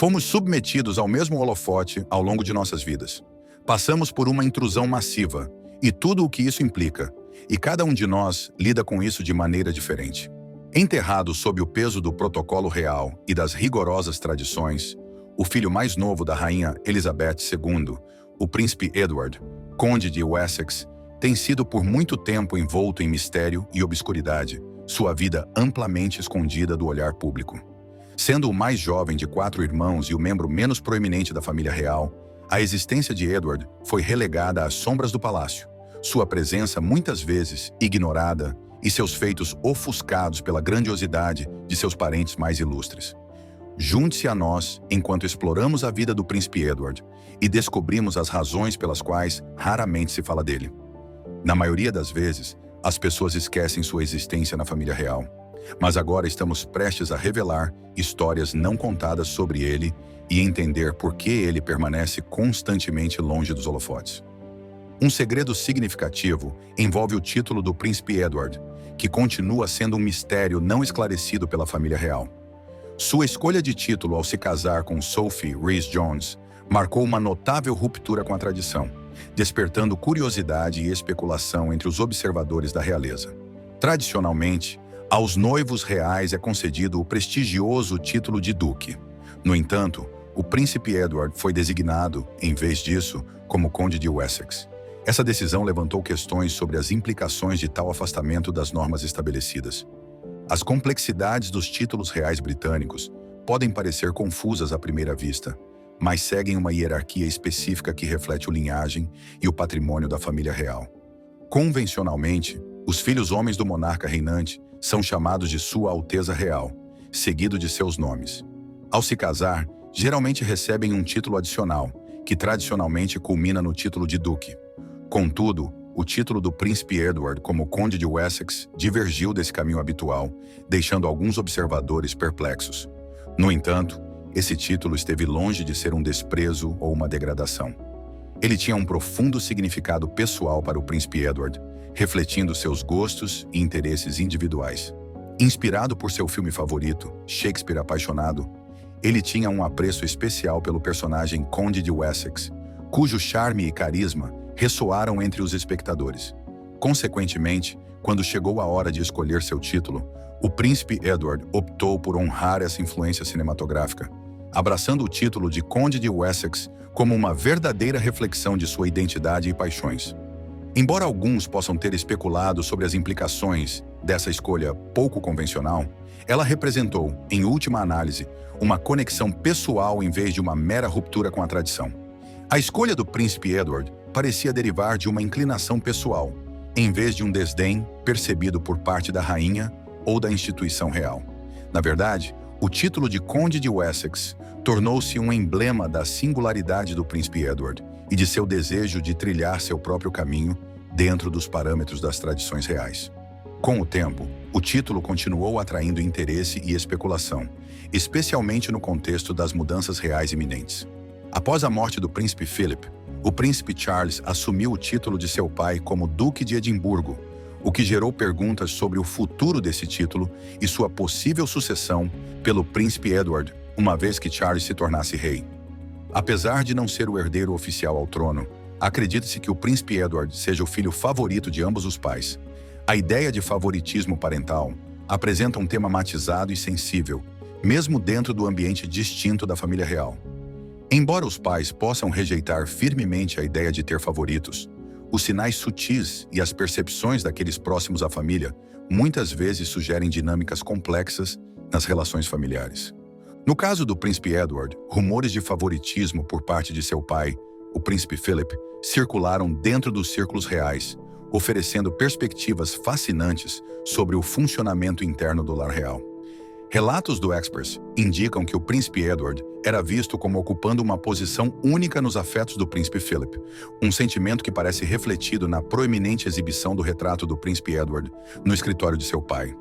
Fomos submetidos ao mesmo holofote ao longo de nossas vidas. Passamos por uma intrusão massiva, e tudo o que isso implica, e cada um de nós lida com isso de maneira diferente. Enterrado sob o peso do protocolo real e das rigorosas tradições, o filho mais novo da rainha Elizabeth II, o príncipe Edward, conde de Wessex, tem sido por muito tempo envolto em mistério e obscuridade, sua vida amplamente escondida do olhar público. Sendo o mais jovem de 4 irmãos e o membro menos proeminente da família real, a existência de Edward foi relegada às sombras do palácio, sua presença muitas vezes ignorada e seus feitos ofuscados pela grandiosidade de seus parentes mais ilustres. Junte-se a nós enquanto exploramos a vida do príncipe Edward e descobrimos as razões pelas quais raramente se fala dele. Na maioria das vezes, as pessoas esquecem sua existência na família real, mas agora estamos prestes a revelar histórias não contadas sobre ele e entender por que ele permanece constantemente longe dos holofotes. Um segredo significativo envolve o título do príncipe Edward, que continua sendo um mistério não esclarecido pela família real. Sua escolha de título ao se casar com Sophie Rhys-Jones marcou uma notável ruptura com a tradição, despertando curiosidade e especulação entre os observadores da realeza. Tradicionalmente, aos noivos reais é concedido o prestigioso título de duque. No entanto, o príncipe Edward foi designado, em vez disso, como conde de Wessex. Essa decisão levantou questões sobre as implicações de tal afastamento das normas estabelecidas. As complexidades dos títulos reais britânicos podem parecer confusas à primeira vista, mas seguem uma hierarquia específica que reflete a linhagem e o patrimônio da família real. Convencionalmente, os filhos homens do monarca reinante são chamados de Sua Alteza Real, seguido de seus nomes. Ao se casar, geralmente recebem um título adicional, que tradicionalmente culmina no título de duque. Contudo, o título do príncipe Edward como conde de Wessex divergiu desse caminho habitual, deixando alguns observadores perplexos. No entanto, esse título esteve longe de ser um desprezo ou uma degradação. Ele tinha um profundo significado pessoal para o príncipe Edward, refletindo seus gostos e interesses individuais. Inspirado por seu filme favorito, Shakespeare Apaixonado, ele tinha um apreço especial pelo personagem Conde de Wessex, cujo charme e carisma ressoaram entre os espectadores. Consequentemente, quando chegou a hora de escolher seu título, o príncipe Edward optou por honrar essa influência cinematográfica, abraçando o título de Conde de Wessex como uma verdadeira reflexão de sua identidade e paixões. Embora alguns possam ter especulado sobre as implicações dessa escolha pouco convencional, ela representou, em última análise, uma conexão pessoal em vez de uma mera ruptura com a tradição. A escolha do príncipe Edward parecia derivar de uma inclinação pessoal, em vez de um desdém percebido por parte da rainha ou da instituição real. Na verdade, o título de Conde de Wessex tornou-se um emblema da singularidade do príncipe Edward e de seu desejo de trilhar seu próprio caminho dentro dos parâmetros das tradições reais. Com o tempo, o título continuou atraindo interesse e especulação, especialmente no contexto das mudanças reais iminentes. Após a morte do príncipe Philip, o príncipe Charles assumiu o título de seu pai como Duque de Edimburgo, o que gerou perguntas sobre o futuro desse título e sua possível sucessão pelo príncipe Edward, uma vez que Charles se tornasse rei. Apesar de não ser o herdeiro oficial ao trono, acredita-se que o príncipe Edward seja o filho favorito de ambos os pais. A ideia de favoritismo parental apresenta um tema matizado e sensível, mesmo dentro do ambiente distinto da família real. Embora os pais possam rejeitar firmemente a ideia de ter favoritos, os sinais sutis e as percepções daqueles próximos à família muitas vezes sugerem dinâmicas complexas nas relações familiares. No caso do príncipe Edward, rumores de favoritismo por parte de seu pai, o príncipe Philip, circularam dentro dos círculos reais, oferecendo perspectivas fascinantes sobre o funcionamento interno do lar real. Relatos do Express indicam que o príncipe Edward era visto como ocupando uma posição única nos afetos do príncipe Philip, um sentimento que parece refletido na proeminente exibição do retrato do príncipe Edward no escritório de seu pai.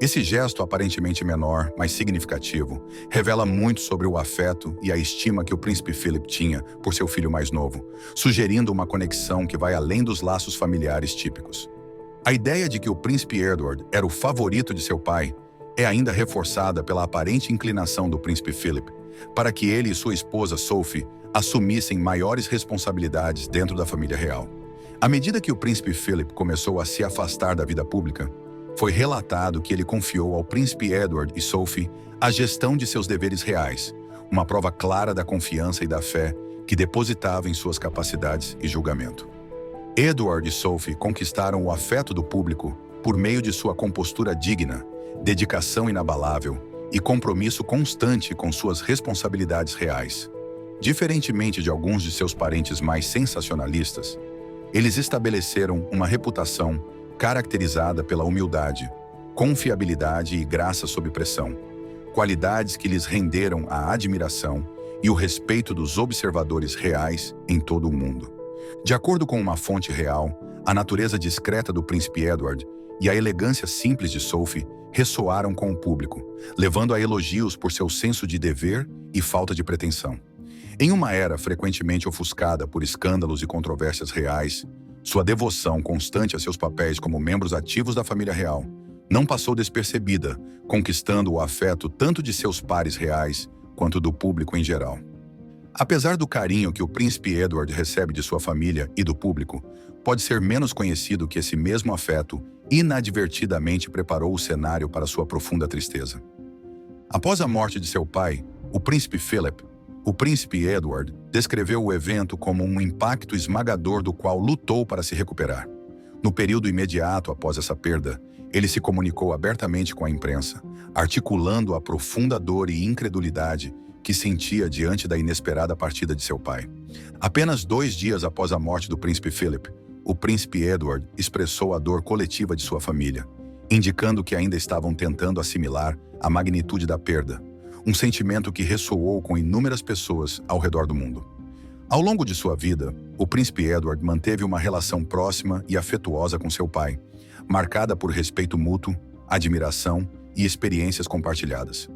Esse gesto aparentemente menor, mas significativo, revela muito sobre o afeto e a estima que o príncipe Philip tinha por seu filho mais novo, sugerindo uma conexão que vai além dos laços familiares típicos. A ideia de que o príncipe Edward era o favorito de seu pai é ainda reforçada pela aparente inclinação do príncipe Philip para que ele e sua esposa Sophie assumissem maiores responsabilidades dentro da família real. À medida que o príncipe Philip começou a se afastar da vida pública, foi relatado que ele confiou ao príncipe Edward e Sophie a gestão de seus deveres reais, uma prova clara da confiança e da fé que depositava em suas capacidades e julgamento. Edward e Sophie conquistaram o afeto do público por meio de sua compostura digna, dedicação inabalável e compromisso constante com suas responsabilidades reais. Diferentemente de alguns de seus parentes mais sensacionalistas, eles estabeleceram uma reputação caracterizada pela humildade, confiabilidade e graça sob pressão, qualidades que lhes renderam a admiração e o respeito dos observadores reais em todo o mundo. De acordo com uma fonte real, a natureza discreta do príncipe Edward e a elegância simples de Sophie ressoaram com o público, levando a elogios por seu senso de dever e falta de pretensão. Em uma era frequentemente ofuscada por escândalos e controvérsias reais, sua devoção constante a seus papéis como membros ativos da família real não passou despercebida, conquistando o afeto tanto de seus pares reais quanto do público em geral. Apesar do carinho que o príncipe Edward recebe de sua família e do público, pode ser menos conhecido que esse mesmo afeto inadvertidamente preparou o cenário para sua profunda tristeza. Após a morte de seu pai, o príncipe Philip, o príncipe Edward descreveu o evento como um impacto esmagador do qual lutou para se recuperar. No período imediato após essa perda, ele se comunicou abertamente com a imprensa, articulando a profunda dor e incredulidade que sentia diante da inesperada partida de seu pai. Apenas 2 dias após a morte do príncipe Philip, o príncipe Edward expressou a dor coletiva de sua família, indicando que ainda estavam tentando assimilar a magnitude da perda, um sentimento que ressoou com inúmeras pessoas ao redor do mundo. Ao longo de sua vida, o príncipe Edward manteve uma relação próxima e afetuosa com seu pai, marcada por respeito mútuo, admiração e experiências compartilhadas.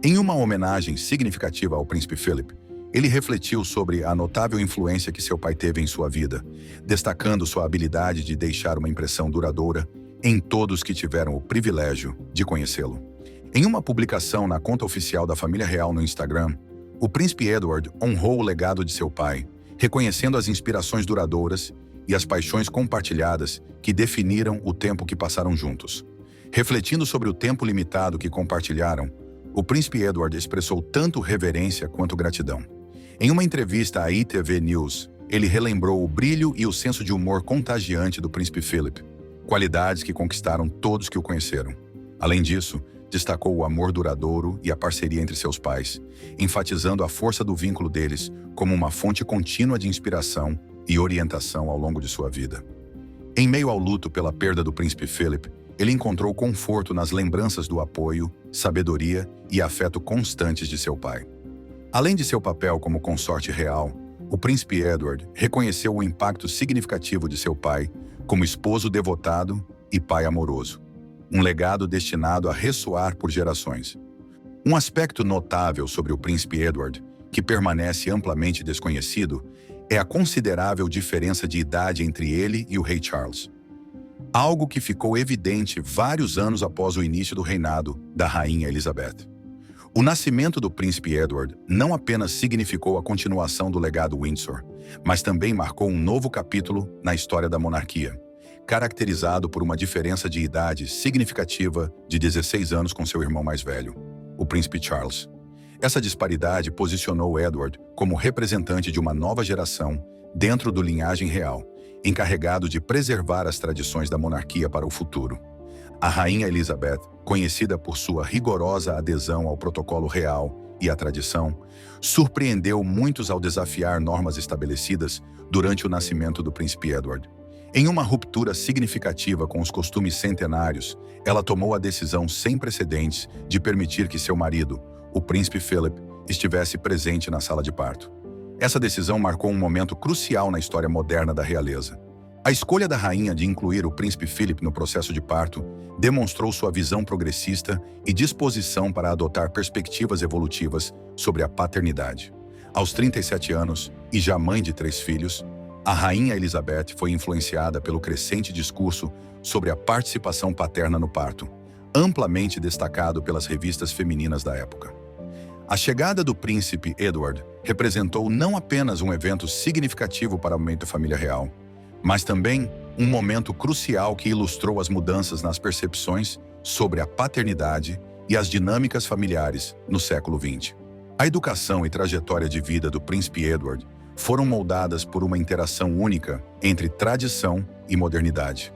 Em uma homenagem significativa ao príncipe Philip, ele refletiu sobre a notável influência que seu pai teve em sua vida, destacando sua habilidade de deixar uma impressão duradoura em todos que tiveram o privilégio de conhecê-lo. Em uma publicação na conta oficial da família real no Instagram, o príncipe Edward honrou o legado de seu pai, reconhecendo as inspirações duradouras e as paixões compartilhadas que definiram o tempo que passaram juntos. Refletindo sobre o tempo limitado que compartilharam, o príncipe Edward expressou tanto reverência quanto gratidão. Em uma entrevista à ITV News, ele relembrou o brilho e o senso de humor contagiante do príncipe Philip, qualidades que conquistaram todos que o conheceram. Além disso, destacou o amor duradouro e a parceria entre seus pais, enfatizando a força do vínculo deles como uma fonte contínua de inspiração e orientação ao longo de sua vida. Em meio ao luto pela perda do príncipe Philip, ele encontrou conforto nas lembranças do apoio, sabedoria e afeto constantes de seu pai. Além de seu papel como consorte real, o príncipe Edward reconheceu o impacto significativo de seu pai como esposo devotado e pai amoroso, um legado destinado a ressoar por gerações. Um aspecto notável sobre o príncipe Edward, que permanece amplamente desconhecido, é a considerável diferença de idade entre ele e o rei Charles. Algo que ficou evidente vários anos após o início do reinado da rainha Elizabeth. O nascimento do príncipe Edward não apenas significou a continuação do legado Windsor, mas também marcou um novo capítulo na história da monarquia, caracterizado por uma diferença de idade significativa de 16 anos com seu irmão mais velho, o príncipe Charles. Essa disparidade posicionou Edward como representante de uma nova geração dentro do linhagem real, encarregado de preservar as tradições da monarquia para o futuro. A rainha Elizabeth, conhecida por sua rigorosa adesão ao protocolo real e à tradição, surpreendeu muitos ao desafiar normas estabelecidas durante o nascimento do príncipe Edward. Em uma ruptura significativa com os costumes centenários, ela tomou a decisão sem precedentes de permitir que seu marido, o príncipe Philip, estivesse presente na sala de parto. Essa decisão marcou um momento crucial na história moderna da realeza. A escolha da rainha de incluir o príncipe Philip no processo de parto demonstrou sua visão progressista e disposição para adotar perspectivas evolutivas sobre a paternidade. Aos 37 anos, e já mãe de 3 filhos, a rainha Elizabeth foi influenciada pelo crescente discurso sobre a participação paterna no parto, amplamente destacado pelas revistas femininas da época. A chegada do príncipe Edward representou não apenas um evento significativo para o momento da família real, mas também um momento crucial que ilustrou as mudanças nas percepções sobre a paternidade e as dinâmicas familiares no século XX. A educação e trajetória de vida do príncipe Edward foram moldadas por uma interação única entre tradição e modernidade,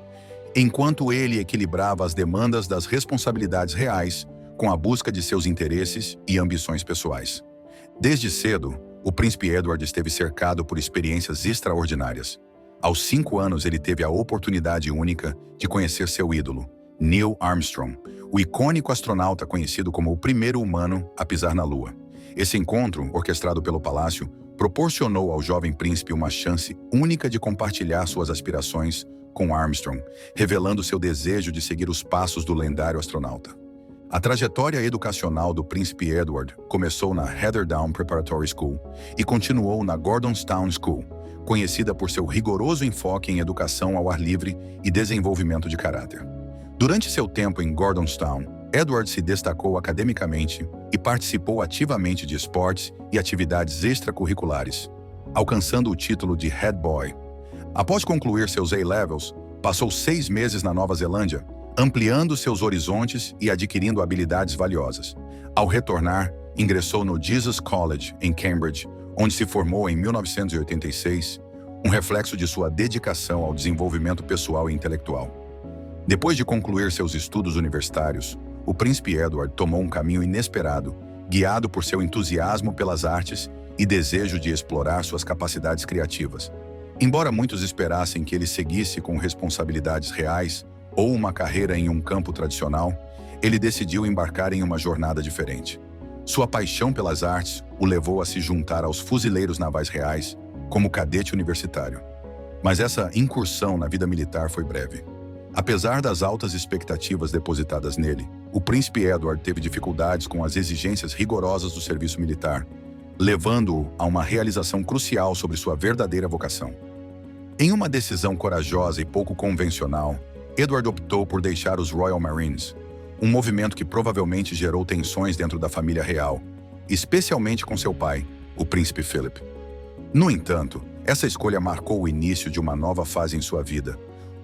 enquanto ele equilibrava as demandas das responsabilidades reais com a busca de seus interesses e ambições pessoais. Desde cedo, o príncipe Edward esteve cercado por experiências extraordinárias. Aos 5 anos, ele teve a oportunidade única de conhecer seu ídolo, Neil Armstrong, o icônico astronauta conhecido como o primeiro humano a pisar na Lua. Esse encontro, orquestrado pelo palácio, proporcionou ao jovem príncipe uma chance única de compartilhar suas aspirações com Armstrong, revelando seu desejo de seguir os passos do lendário astronauta. A trajetória educacional do príncipe Edward começou na Heatherdown Preparatory School e continuou na Gordonstown School, conhecida por seu rigoroso enfoque em educação ao ar livre e desenvolvimento de caráter. Durante seu tempo em Gordonstown, Edward se destacou academicamente e participou ativamente de esportes e atividades extracurriculares, alcançando o título de Head Boy. Após concluir seus A-Levels, passou 6 meses na Nova Zelândia, ampliando seus horizontes e adquirindo habilidades valiosas. Ao retornar, ingressou no Jesus College, em Cambridge, onde se formou em 1986, um reflexo de sua dedicação ao desenvolvimento pessoal e intelectual. Depois de concluir seus estudos universitários, o príncipe Edward tomou um caminho inesperado, guiado por seu entusiasmo pelas artes e desejo de explorar suas capacidades criativas. Embora muitos esperassem que ele seguisse com responsabilidades reais ou uma carreira em um campo tradicional, ele decidiu embarcar em uma jornada diferente. Sua paixão pelas artes o levou a se juntar aos fuzileiros navais reais como cadete universitário. Mas essa incursão na vida militar foi breve. Apesar das altas expectativas depositadas nele, o príncipe Edward teve dificuldades com as exigências rigorosas do serviço militar, levando-o a uma realização crucial sobre sua verdadeira vocação. Em uma decisão corajosa e pouco convencional, Edward optou por deixar os Royal Marines, um movimento que provavelmente gerou tensões dentro da família real, especialmente com seu pai, o príncipe Philip. No entanto, essa escolha marcou o início de uma nova fase em sua vida,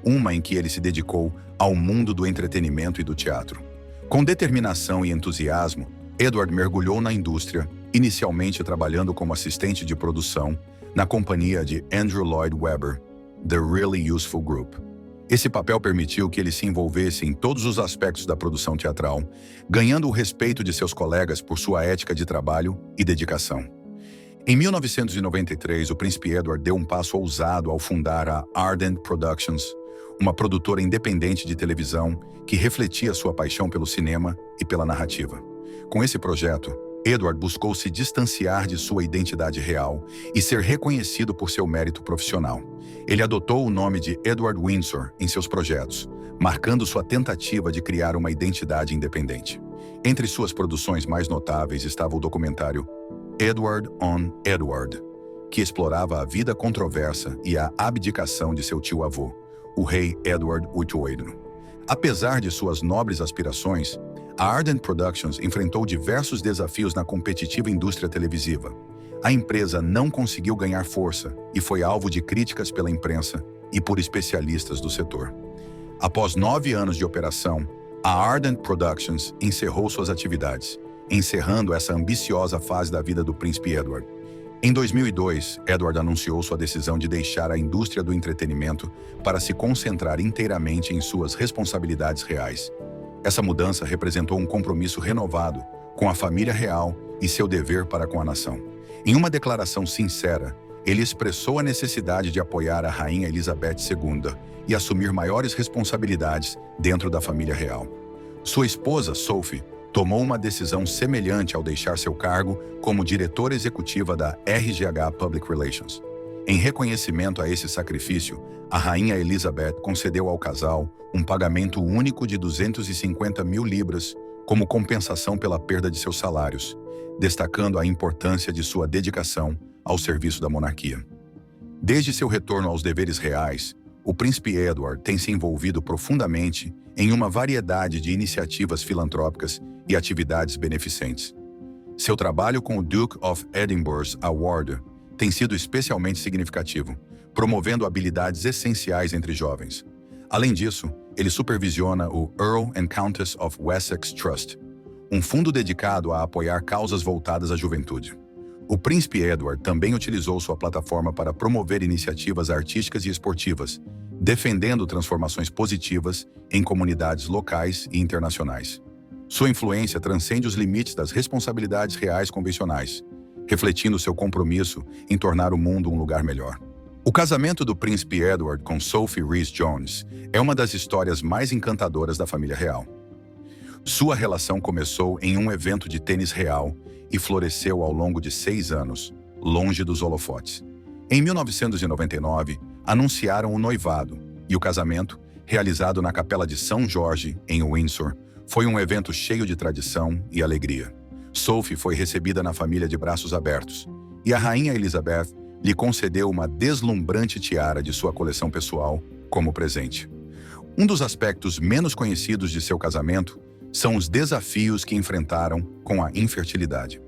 uma em que ele se dedicou ao mundo do entretenimento e do teatro. Com determinação e entusiasmo, Edward mergulhou na indústria, inicialmente trabalhando como assistente de produção na companhia de Andrew Lloyd Webber, The Really Useful Group. Esse papel permitiu que ele se envolvesse em todos os aspectos da produção teatral, ganhando o respeito de seus colegas por sua ética de trabalho e dedicação. Em 1993, o príncipe Edward deu um passo ousado ao fundar a Ardent Productions, uma produtora independente de televisão que refletia sua paixão pelo cinema e pela narrativa. Com esse projeto, Edward buscou se distanciar de sua identidade real e ser reconhecido por seu mérito profissional. Ele adotou o nome de Edward Windsor em seus projetos, marcando sua tentativa de criar uma identidade independente. Entre suas produções mais notáveis estava o documentário Edward on Edward, que explorava a vida controversa e a abdicação de seu tio-avô, o rei Edward VIII. Apesar de suas nobres aspirações, a Ardent Productions enfrentou diversos desafios na competitiva indústria televisiva. A empresa não conseguiu ganhar força e foi alvo de críticas pela imprensa e por especialistas do setor. Após 9 anos de operação, a Ardent Productions encerrou suas atividades, encerrando essa ambiciosa fase da vida do príncipe Edward. Em 2002, Edward anunciou sua decisão de deixar a indústria do entretenimento para se concentrar inteiramente em suas responsabilidades reais. Essa mudança representou um compromisso renovado com a família real e seu dever para com a nação. Em uma declaração sincera, ele expressou a necessidade de apoiar a rainha Elizabeth II e assumir maiores responsabilidades dentro da família real. Sua esposa, Sophie, tomou uma decisão semelhante ao deixar seu cargo como diretora executiva da RGH Public Relations. Em reconhecimento a esse sacrifício, a rainha Elizabeth concedeu ao casal um pagamento único de 250 mil libras como compensação pela perda de seus salários, destacando a importância de sua dedicação ao serviço da monarquia. Desde seu retorno aos deveres reais, o príncipe Edward tem se envolvido profundamente em uma variedade de iniciativas filantrópicas e atividades beneficentes. Seu trabalho com o Duke of Edinburgh's Award tem sido especialmente significativo, promovendo habilidades essenciais entre jovens. Além disso, ele supervisiona o Earl and Countess of Wessex Trust, um fundo dedicado a apoiar causas voltadas à juventude. O príncipe Edward também utilizou sua plataforma para promover iniciativas artísticas e esportivas, defendendo transformações positivas em comunidades locais e internacionais. Sua influência transcende os limites das responsabilidades reais convencionais, refletindo seu compromisso em tornar o mundo um lugar melhor. O casamento do príncipe Edward com Sophie Rhys-Jones é uma das histórias mais encantadoras da família real. Sua relação começou em um evento de tênis real e floresceu ao longo de 6 anos, longe dos holofotes. Em 1999, anunciaram o noivado, e o casamento, realizado na Capela de São Jorge, em Windsor, foi um evento cheio de tradição e alegria. Sophie foi recebida na família de braços abertos, e a rainha Elizabeth lhe concedeu uma deslumbrante tiara de sua coleção pessoal como presente. Um dos aspectos menos conhecidos de seu casamento são os desafios que enfrentaram com a infertilidade.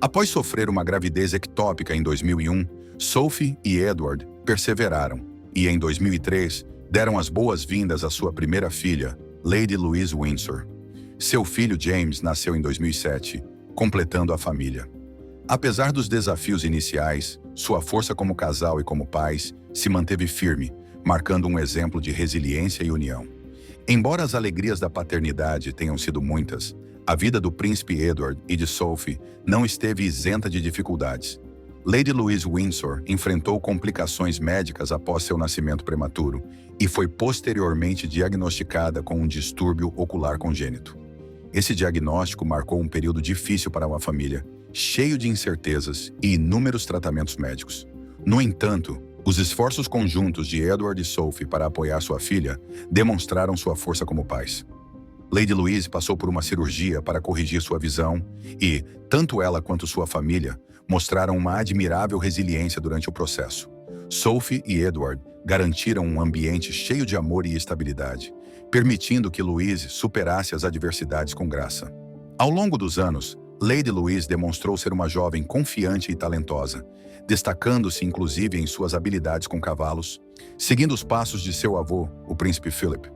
Após sofrer uma gravidez ectópica em 2001, Sophie e Edward perseveraram e, em 2003, deram as boas-vindas à sua primeira filha, Lady Louise Windsor. Seu filho James nasceu em 2007, completando a família. Apesar dos desafios iniciais, sua força como casal e como pais se manteve firme, marcando um exemplo de resiliência e união. Embora as alegrias da paternidade tenham sido muitas, a vida do príncipe Edward e de Sophie não esteve isenta de dificuldades. Lady Louise Windsor enfrentou complicações médicas após seu nascimento prematuro e foi posteriormente diagnosticada com um distúrbio ocular congênito. Esse diagnóstico marcou um período difícil para uma família, cheio de incertezas e inúmeros tratamentos médicos. No entanto, os esforços conjuntos de Edward e Sophie para apoiar sua filha demonstraram sua força como pais. Lady Louise passou por uma cirurgia para corrigir sua visão e, tanto ela quanto sua família, mostraram uma admirável resiliência durante o processo. Sophie e Edward garantiram um ambiente cheio de amor e estabilidade, permitindo que Louise superasse as adversidades com graça. Ao longo dos anos, Lady Louise demonstrou ser uma jovem confiante e talentosa, destacando-se inclusive em suas habilidades com cavalos, seguindo os passos de seu avô, o príncipe Philip.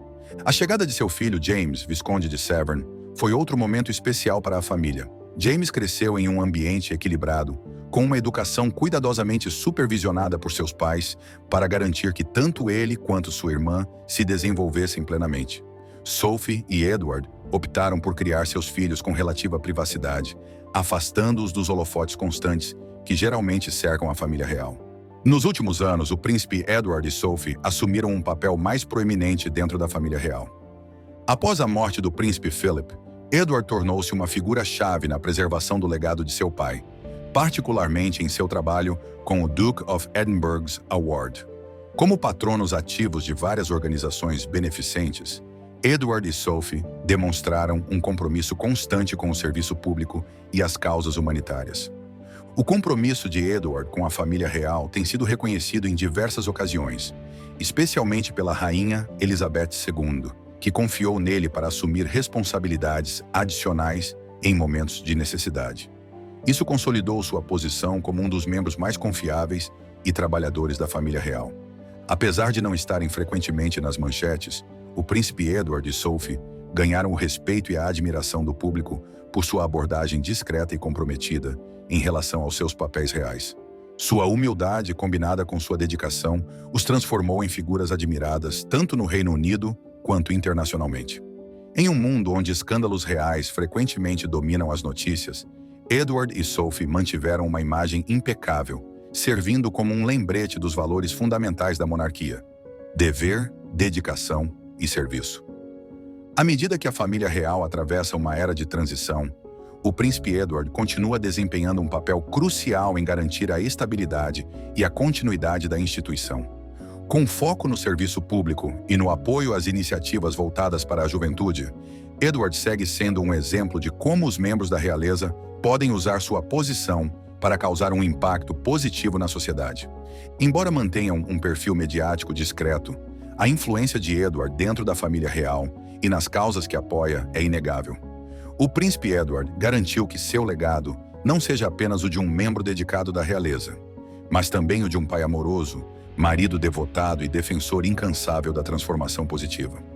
A chegada de seu filho James, Visconde de Severn, foi outro momento especial para a família. James cresceu em um ambiente equilibrado, com uma educação cuidadosamente supervisionada por seus pais para garantir que tanto ele quanto sua irmã se desenvolvessem plenamente. Sophie e Edward optaram por criar seus filhos com relativa privacidade, afastando-os dos holofotes constantes que geralmente cercam a família real. Nos últimos anos, o príncipe Edward e Sophie assumiram um papel mais proeminente dentro da família real. Após a morte do príncipe Philip, Edward tornou-se uma figura-chave na preservação do legado de seu pai, particularmente em seu trabalho com o Duke of Edinburgh's Award. Como patronos ativos de várias organizações beneficentes, Edward e Sophie demonstraram um compromisso constante com o serviço público e as causas humanitárias. O compromisso de Edward com a família real tem sido reconhecido em diversas ocasiões, especialmente pela rainha Elizabeth II, que confiou nele para assumir responsabilidades adicionais em momentos de necessidade. Isso consolidou sua posição como um dos membros mais confiáveis e trabalhadores da família real. Apesar de não estarem frequentemente nas manchetes, o príncipe Edward e Sophie ganharam o respeito e a admiração do público por sua abordagem discreta e comprometida em relação aos seus papéis reais. Sua humildade, combinada com sua dedicação, os transformou em figuras admiradas tanto no Reino Unido quanto internacionalmente. Em um mundo onde escândalos reais frequentemente dominam as notícias, Edward e Sophie mantiveram uma imagem impecável, servindo como um lembrete dos valores fundamentais da monarquia: dever, dedicação e serviço. À medida que a família real atravessa uma era de transição, o príncipe Edward continua desempenhando um papel crucial em garantir a estabilidade e a continuidade da instituição. Com foco no serviço público e no apoio às iniciativas voltadas para a juventude, Edward segue sendo um exemplo de como os membros da realeza podem usar sua posição para causar um impacto positivo na sociedade. Embora mantenham um perfil mediático discreto, a influência de Edward dentro da família real e nas causas que apoia é inegável. O príncipe Edward garantiu que seu legado não seja apenas o de um membro dedicado da realeza, mas também o de um pai amoroso, marido devotado e defensor incansável da transformação positiva.